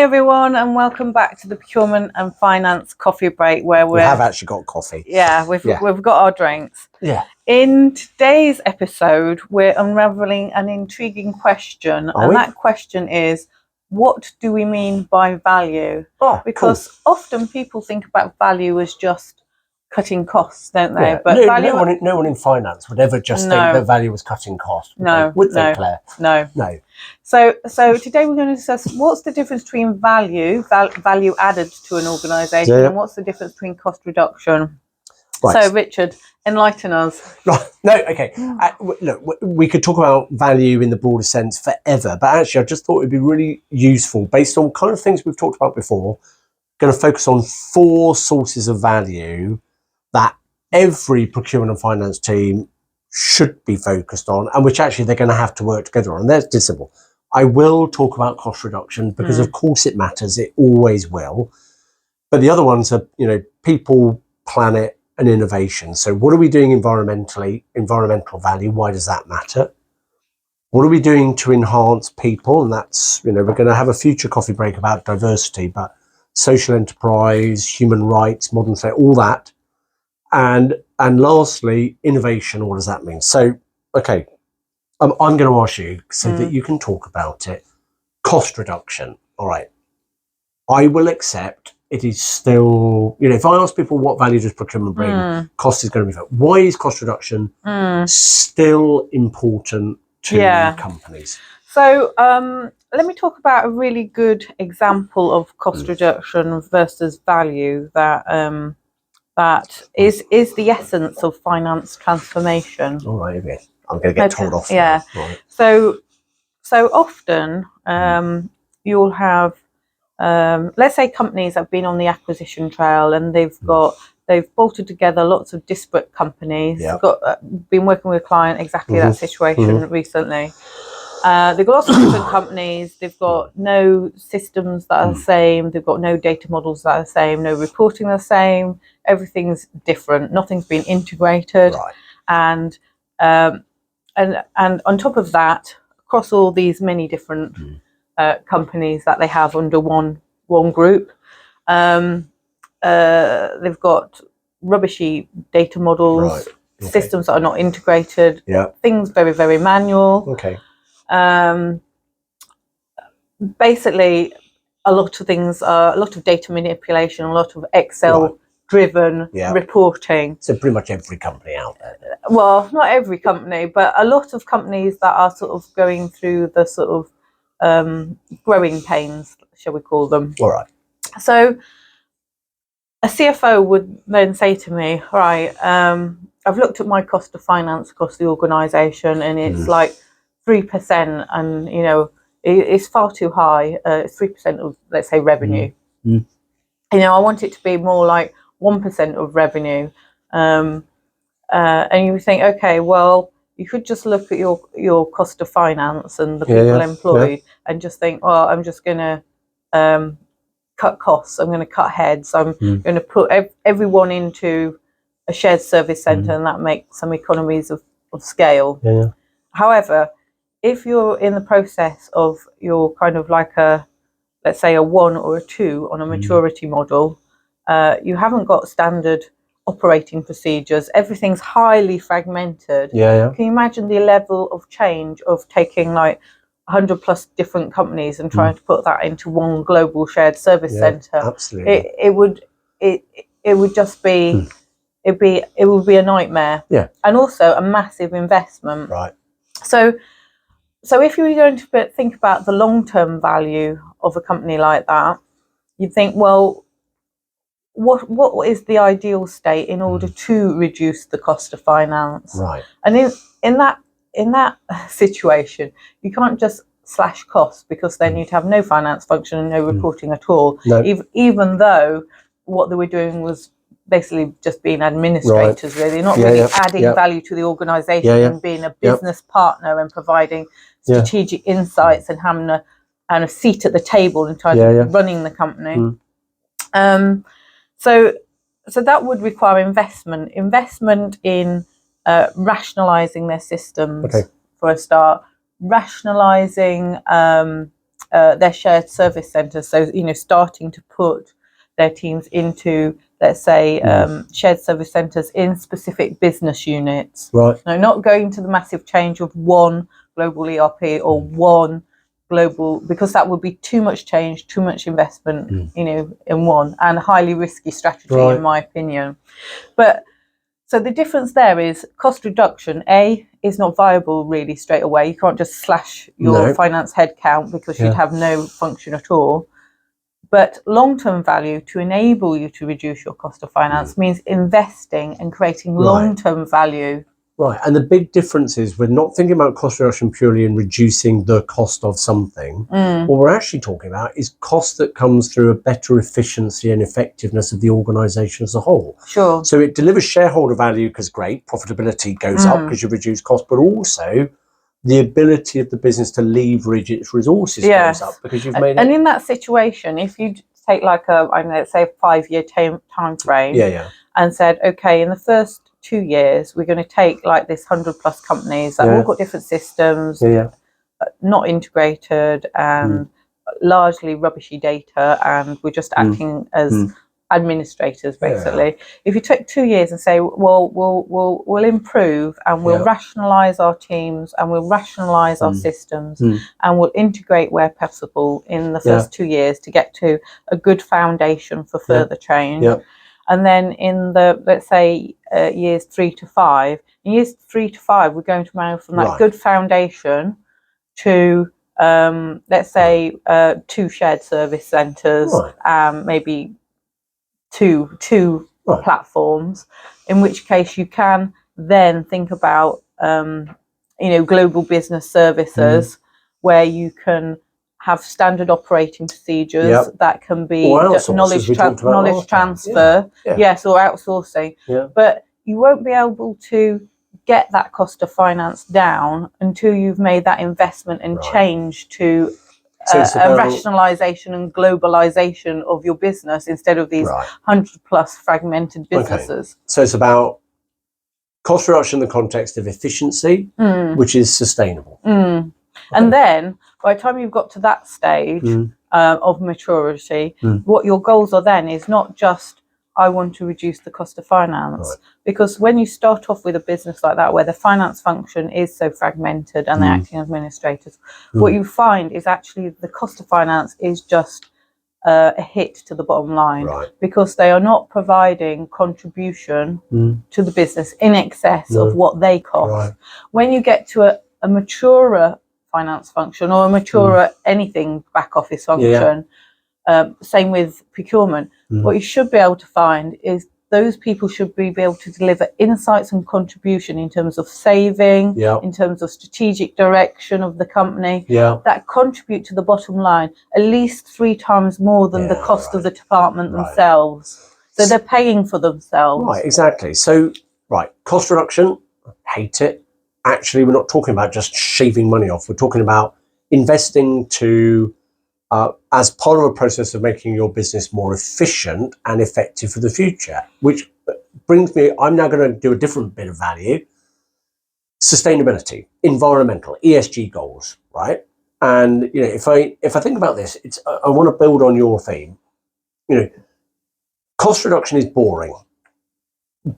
Hi everyone, and welcome back to the Procurement and Finance Coffee Break, where we have actually got coffee. Yeah, we've got our drinks. Yeah. In today's episode, we're unraveling an intriguing question, that question is, what do we mean by value? Because often people think about value as just cutting costs, don't they? Yeah. But no one in finance would ever just think that value was cutting costs. Would they, Claire? No. So today we're going to discuss what's the difference between value added to an organisation, and what's the difference between cost reduction. Right. So Richard, enlighten us. Right. No, okay. Look, we could talk about value in the broader sense forever, but actually I just thought it'd be really useful, based on kind of things we've talked about before, going to focus on 4 sources of value that every procurement and finance team should be focused on, and which actually they're going to have to work together on. That's simple. I will talk about cost reduction because of course it matters, it always will. But the other ones are, people, planet and innovation. So what are we doing environmentally, environmental value, why does that matter? What are we doing to enhance people? And that's, we're going to have a future coffee break about diversity, but social enterprise, human rights, modern slavery, all that. And lastly, innovation, what does that mean? So, okay, I'm going to ask you so that you can talk about it. Cost reduction. All right. I will accept it is still, if I ask people what value does procurement bring, cost is going to be. Why is cost reduction still important to companies? So let me talk about a really good example of cost reduction versus value that is the essence of finance transformation. All right, okay. I'm going to get told off. Yeah. Right. So often you'll have, let's say companies have been on the acquisition trail and they've bolted together lots of disparate companies. Been working with a client exactly that situation recently. They've got lots of different companies. They've got no systems that are the same. They've got no data models that are the same. No reporting the same. Everything's different. Nothing's been integrated. Right. And on top of that, across all these many different companies that they have under one group, they've got rubbishy data models, systems that are not integrated. Things very, very manual. Okay. Basically, a lot of things are a lot of data manipulation, a lot of Excel driven reporting. So pretty much every company out there. Well, not every company, but a lot of companies that are sort of going through the sort of growing pains, shall we call them. All right. So a CFO would then say to me, right, I've looked at my cost of finance across the organisation and it's like 3%, and it's far too high. It's 3% of, let's say, revenue. I want it to be more like 1% of revenue. And you think, okay, well, you could just look at your cost of finance and the people employed and just think, well, I'm just going to cut costs. I'm going to cut heads. I'm going to put everyone into a shared service centre, and that makes some economies of scale. However, if you're in the process of you're kind of like let's say a 1 or a 2 on a maturity model, you haven't got standard operating procedures. Everything's highly fragmented. Can you imagine the level of change of taking like 100 plus different companies and trying to put that into one global shared service centre? Absolutely. It would just be it would be a nightmare. And also a massive investment. Right. So if you were going to think about the long-term value of a company like that, you'd think, well, what is the ideal state in order to reduce the cost of finance? Right. And in that situation, you can't just slash costs, because then you'd have no finance function and no reporting at all. No. Even though what they were doing was basically just being administrators, really, not really adding value to the organisation and being a business partner and providing strategic insights and having a seat at the table in terms of running the company. So that would require investment in rationalising their systems for a start, rationalising their shared service centres. So, starting to put their teams into, let's say, shared service centres in specific business units. Right. No, not going to the massive change of one global ERP or one global, because that would be too much change, too much investment, in one, and a highly risky strategy, in my opinion. But so the difference there is cost reduction, is not viable really straight away. You can't just slash your finance headcount because you'd have no function at all. But long-term value, to enable you to reduce your cost of finance, means investing and creating long-term value. Right, and the big difference is we're not thinking about cost reduction purely in reducing the cost of something. What we're actually talking about is cost that comes through a better efficiency and effectiveness of the organisation as a whole. Sure. So it delivers shareholder value because great, profitability goes up because you reduce cost, but also the ability of the business to leverage its resources goes up because you've made it. And in that situation, if you take like let's say a 5-year time frame, and said, okay, in the first 2 years, we're going to take like this 100+ companies that have all got different systems, not integrated, and largely rubbishy data, and we're just acting as administrators, basically. If you take 2 years and say, well, we'll improve and we'll rationalise our teams and we'll rationalise our systems and we'll integrate where possible in the first 2 years to get to a good foundation for further change. And then in the, let's say, years 3 to 5, in years 3 to 5, we're going to move from that good foundation to, let's say, 2 shared service centres, maybe two platforms, in which case you can then think about, global business services where you can have standard operating procedures that can be knowledge transfer, or outsourcing. But you won't be able to get that cost of finance down until you've made that investment and change to a rationalisation and globalisation of your business instead of these 100+ fragmented businesses. So it's about cost reduction in the context of efficiency, which is sustainable. And then by the time you've got to that stage of maturity, what your goals are then is not just, I want to reduce the cost of finance. Because when you start off with a business like that, where the finance function is so fragmented and they're acting as administrators, what you find is actually the cost of finance is just a hit to the bottom line, because they are not providing contribution to the business in excess of what they cost. When you get to a maturer finance function or a maturer anything back office function, same with procurement, what you should be able to find is those people should be able to deliver insights and contribution in terms of saving, in terms of strategic direction of the company, that contribute to the bottom line at least 3 times more than the cost of the department themselves. So they're paying for themselves. Right, exactly. So, cost reduction, hate it. Actually, we're not talking about just shaving money off. We're talking about investing to, as part of a process of making your business more efficient and effective for the future, which brings me, I'm now going to do a different bit of value. Sustainability, environmental, ESG goals, right? And, if I think about this, I want to build on your theme. Cost reduction is boring.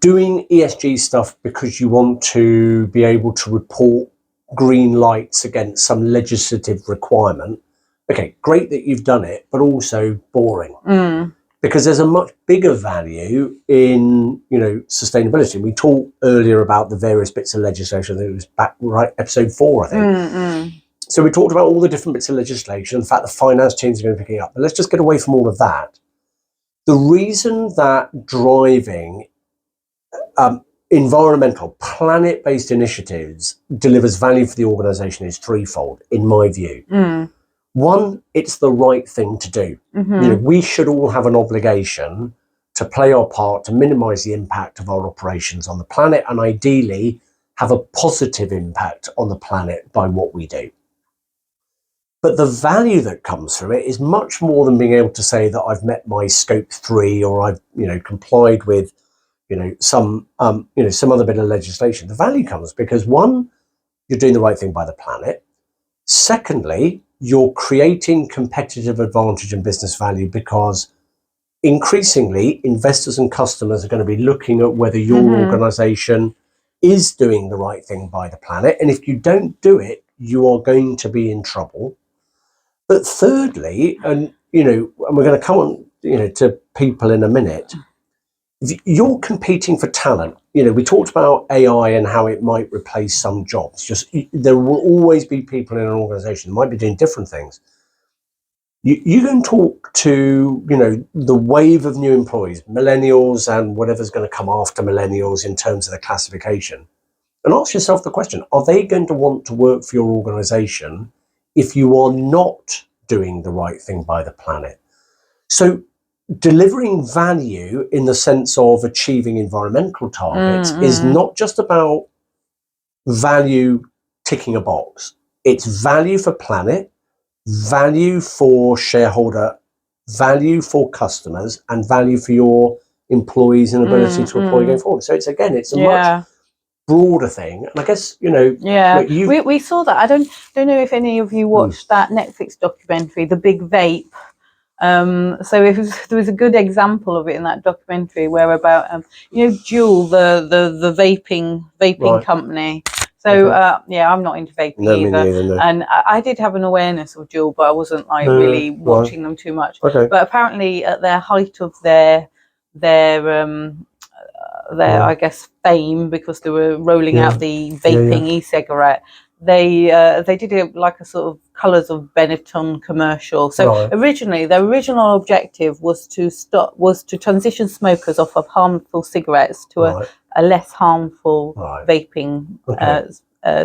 Doing ESG stuff because you want to be able to report green lights against some legislative requirement. Okay, great that you've done it, but also boring. Because there's a much bigger value in, sustainability. We talked earlier about the various bits of legislation. It was back, episode 4, I think. So we talked about all the different bits of legislation, the fact the finance teams are going to be picking up. But let's just get away from all of that. The reason that driving environmental, planet-based initiatives delivers value for the organisation is threefold, in my view. One, it's the right thing to do. We should all have an obligation to play our part to minimise the impact of our operations on the planet, and ideally have a positive impact on the planet by what we do. But the value that comes from it is much more than being able to say that I've met my scope 3 or I've complied with some other bit of legislation. The value comes because, one, you're doing the right thing by the planet. Secondly, you're creating competitive advantage and business value, because increasingly investors and customers are going to be looking at whether your organization is doing the right thing by the planet. And if you don't do it, you are going to be in trouble. But thirdly, and and we're going to come on, to people in a minute, you're competing for talent. We talked about AI and how it might replace some jobs. Just there will always be people in an organization that might be doing different things. You can talk to, the wave of new employees, millennials and whatever's going to come after millennials in terms of the classification, and ask yourself the question, are they going to want to work for your organization if you are not doing the right thing by the planet? So delivering value in the sense of achieving environmental targets is not just about value ticking a box. It's value for planet, value for shareholder, value for customers, and value for your employees and ability to employ going forward. So it's a much broader thing. And I guess, we saw that. I don't know if any of you watched that Netflix documentary, The Big Vape. So there was a good example of it in that documentary, where about Juul, the vaping company. So I'm not into vaping either. Me neither, no. And I did have an awareness of Juul, but I wasn't really watching them too much. But apparently at their height of their I guess fame, because they were rolling out the vaping e-cigarette, they did it like a sort of Colours of Benetton commercial. So originally, their original objective was to transition smokers off of harmful cigarettes to a less harmful vaping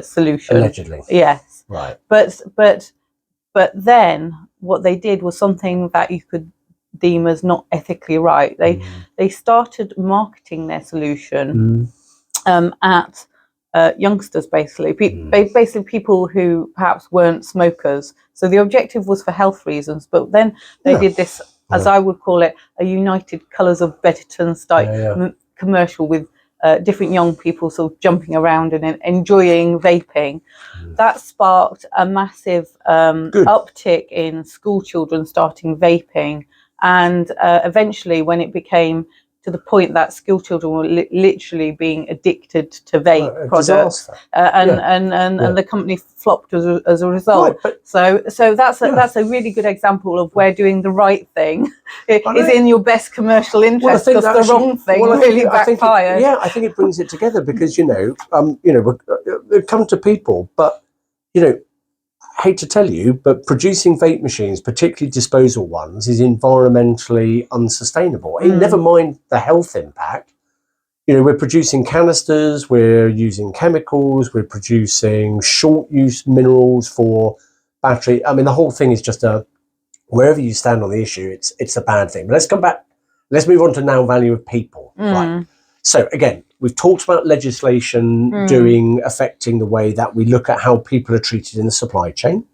solution. Allegedly. Yes. Right. But then what they did was something that you could deem as not ethically right. They started marketing their solution at youngsters, basically people who perhaps weren't smokers. So the objective was for health reasons, but then they did this, as I would call it, a United Colours of Benetton style commercial with different young people sort of jumping around and enjoying vaping. That sparked a massive uptick in school children starting vaping. And eventually, when it became to the point that school children were literally being addicted to vape products, and the company flopped as a result. So that's a really good example of where doing the right thing is in your best commercial interest, because the wrong thing really backfired. I think it brings it together, because we'll come to people, but I hate to tell you, but producing vape machines, particularly disposal ones, is environmentally unsustainable. Never mind the health impact. We're producing canisters, we're using chemicals, we're producing short-use minerals for battery. I mean, the whole thing is just wherever you stand on the issue, it's a bad thing. But let's come back. Let's move on to now value of people. Right. So again, we've talked about legislation affecting the way that we look at how people are treated in the supply chain.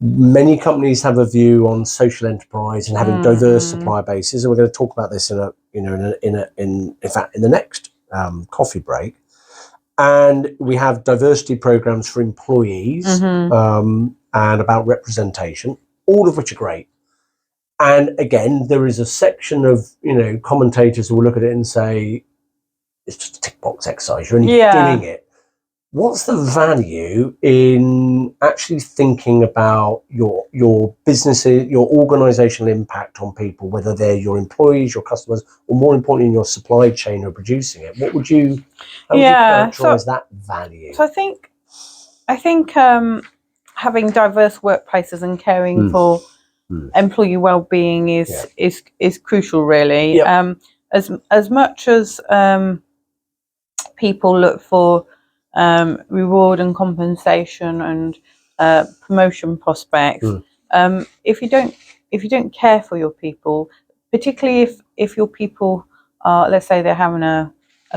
Many companies have a view on social enterprise and having diverse supplier bases, and we're going to talk about this in fact in the next coffee break. And we have diversity programs for employees and about representation, all of which are great. And again, there is a section of commentators who will look at it and say, it's just a tick box exercise. You're only doing it. What's the value in actually thinking about your business, your organizational impact on people, whether they're your employees, your customers, or more importantly, your supply chain who are producing it? How would you characterize that value? So I think having diverse workplaces and caring for employee well-being is crucial, really. As much as people look for reward and compensation and promotion prospects, if you don't care for your people, particularly if your people are, let's say they're having a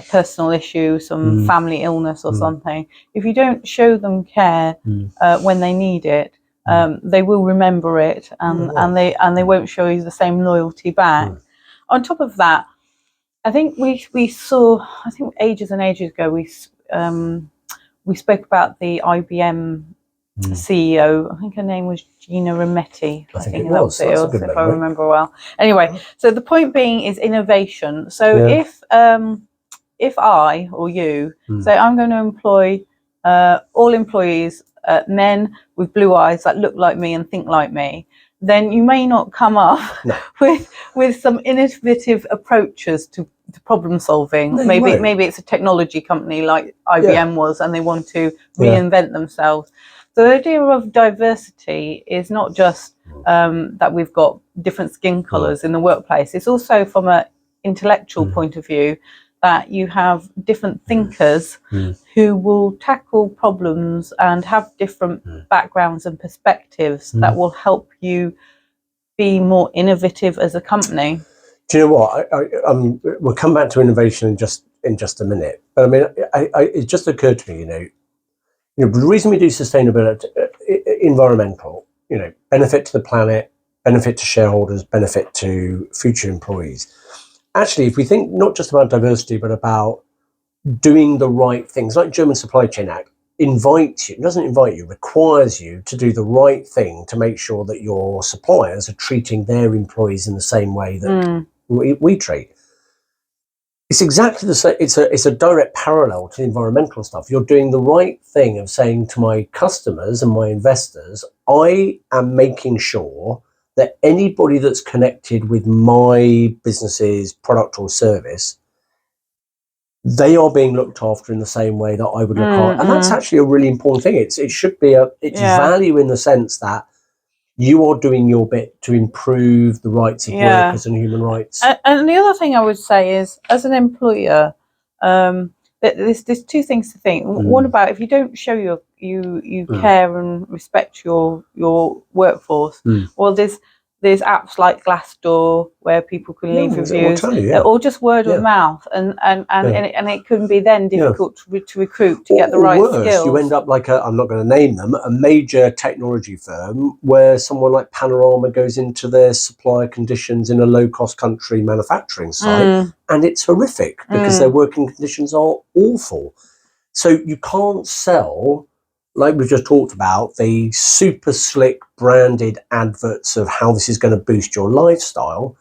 personal issue, some family illness or something, if you don't show them care when they need it, they will remember it, and they won't show you the same loyalty back. On top of that, I think we saw, ages and ages ago, we spoke about the IBM CEO. I think her name was Gina Rametti. I think it that was. was That's a good if memory. I remember well. Anyway, so the point being is innovation. So if I or you say I'm going to employ all employees, men with blue eyes that look like me and think like me, then you may not come up with some innovative approaches to problem solving. No, maybe it's a technology company like IBM was, and they want to reinvent themselves. So the idea of diversity is not just that we've got different skin colours in the workplace. It's also from an intellectual point of view that you have different thinkers who will tackle problems and have different backgrounds and perspectives that will help you be more innovative as a company. Do you know what? We'll come back to innovation in just a minute. But I mean, it just occurred to me, the reason we do sustainability, environmental, benefit to the planet, benefit to shareholders, benefit to future employees. Actually, if we think not just about diversity, but about doing the right things, like German Supply Chain Act requires you to do the right thing to make sure that your suppliers are treating their employees in the same way that we treat. It's exactly the same. It's a direct parallel to the environmental stuff. You're doing the right thing of saying to my customers and my investors, I am making sure that anybody that's connected with my business's product or service, they are being looked after in the same way that I would look after. And that's actually a really important thing. It should be value in the sense that you are doing your bit to improve the rights of workers and human rights. And the other thing I would say is, as an employer, there's two things to think. One about if you don't show you care and respect your workforce. Well, there's apps like Glassdoor where people can leave reviews, or just word of mouth, and it can be then difficult to recruit to get the right skills. You end up like I'm not going to name them, a major technology firm where someone like Panorama goes into their supplier conditions in a low-cost country manufacturing site, and it's horrific because their working conditions are awful. So you can't sell, like we've just talked about, the super slick branded adverts of how this is going to boost your lifestyle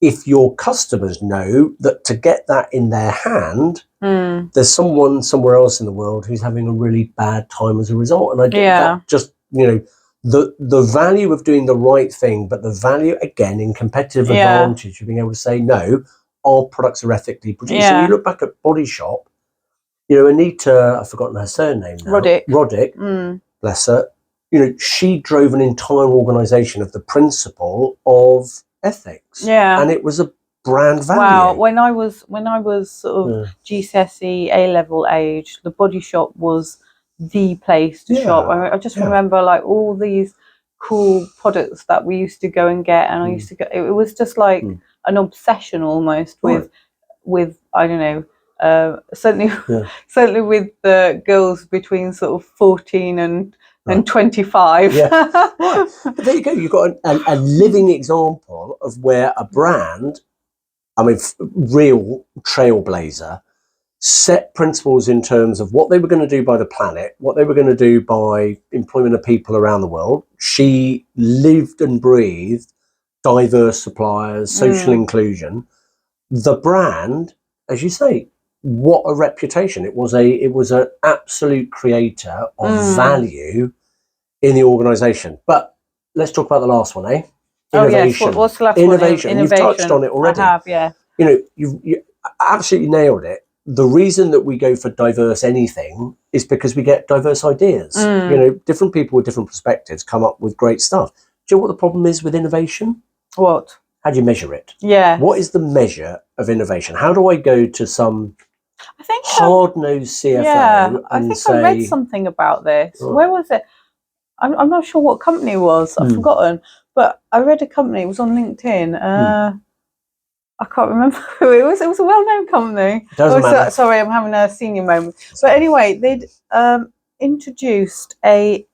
if your customers know that to get that in their hand, there's someone somewhere else in the world who's having a really bad time as a result. And I think that just, the value of doing the right thing, but the value, again, in competitive advantage of being able to say, no, our products are ethically produced. And you look back at Body Shop, Anita, I've forgotten her surname now. Roddick, bless her. She drove an entire organisation of the principle of ethics. And it was a brand value. Wow, when I was sort of GCSE A-level age, the Body Shop was the place to shop. I just remember like all these cool products that we used to go and get, and I used to go. It was just like an obsession almost with I don't know. Certainly with the girls between sort of 14 and 25. But there you go. You've got a living example of where a brand, real trailblazer, set principles in terms of what they were going to do by the planet, what they were going to do by employment of people around the world. She lived and breathed diverse suppliers, social inclusion. The brand, as you say, what a reputation. It was an absolute creator of value in the organisation. But let's talk about the last one, Innovation. Oh yes, what's the last Innovation. one? You've touched on it already. I have, yeah. You absolutely nailed it. The reason that we go for diverse anything is because we get diverse ideas. Different people with different perspectives come up with great stuff. Do you know what the problem is with innovation? What? How do you measure it? Yeah. What is the measure of innovation? How do I go to some hard-nosed CFO and say... I read something about this. Where was it? I'm not sure what company it was. I've forgotten. But I read a company. It was on LinkedIn. I can't remember who it was. It was a well-known company. Doesn't matter. Sorry, I'm having a senior moment. But anyway, they'd introduced a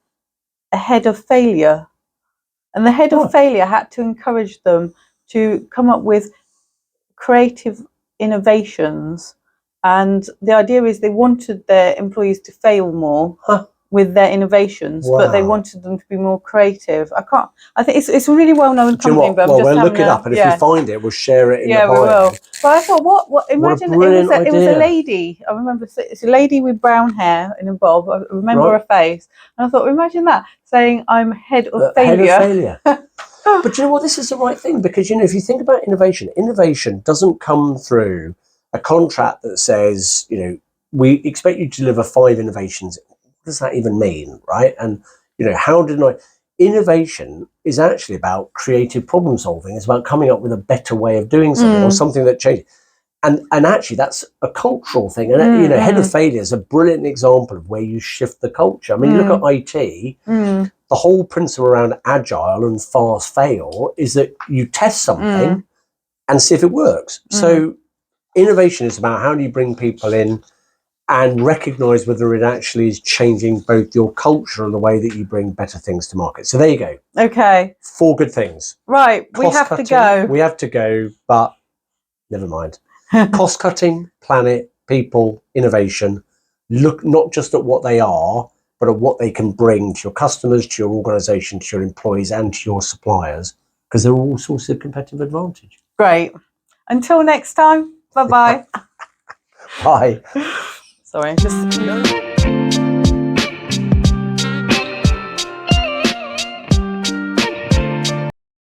head of failure. And the head of failure had to encourage them to come up with creative innovations. And the idea is they wanted their employees to fail more with their innovations, but they Wow. wanted them to be more creative. I think it's a really well-known Do you know company, what? but I'm Well, just we'll having look it up, and if we find it, we'll share it in the yeah, we bio. will. But I thought, what? What a Imagine brilliant it was a idea. lady. I remember it's a lady with brown hair in a bob. I remember her face, and I thought, imagine that saying, "I'm head of failure." Head of failure. But you know what? This is the right thing, because you know, if you think about innovation doesn't come through a contract that says, you know, we expect you to deliver 5 innovations. What does that even mean, right? And you know, innovation is actually about creative problem solving. It's about coming up with a better way of doing something, or something that changes. And actually, that's a cultural thing. And you know, head of failure is a brilliant example of where you shift the culture. I mean, you look at IT. The whole principle around agile and fast fail is that you test something and see if it works. So innovation is about how do you bring people in and recognize whether it actually is changing both your culture and the way that you bring better things to market. So there you go. Okay. 4 good things. Right. We have to go. We have to go, but never mind. Cost cutting, planet, people, innovation. Look not just at what they are, but at what they can bring to your customers, to your organization, to your employees, and to your suppliers, because they're all sources of competitive advantage. Great. Until next time. Bye-bye. Bye. Sorry, just...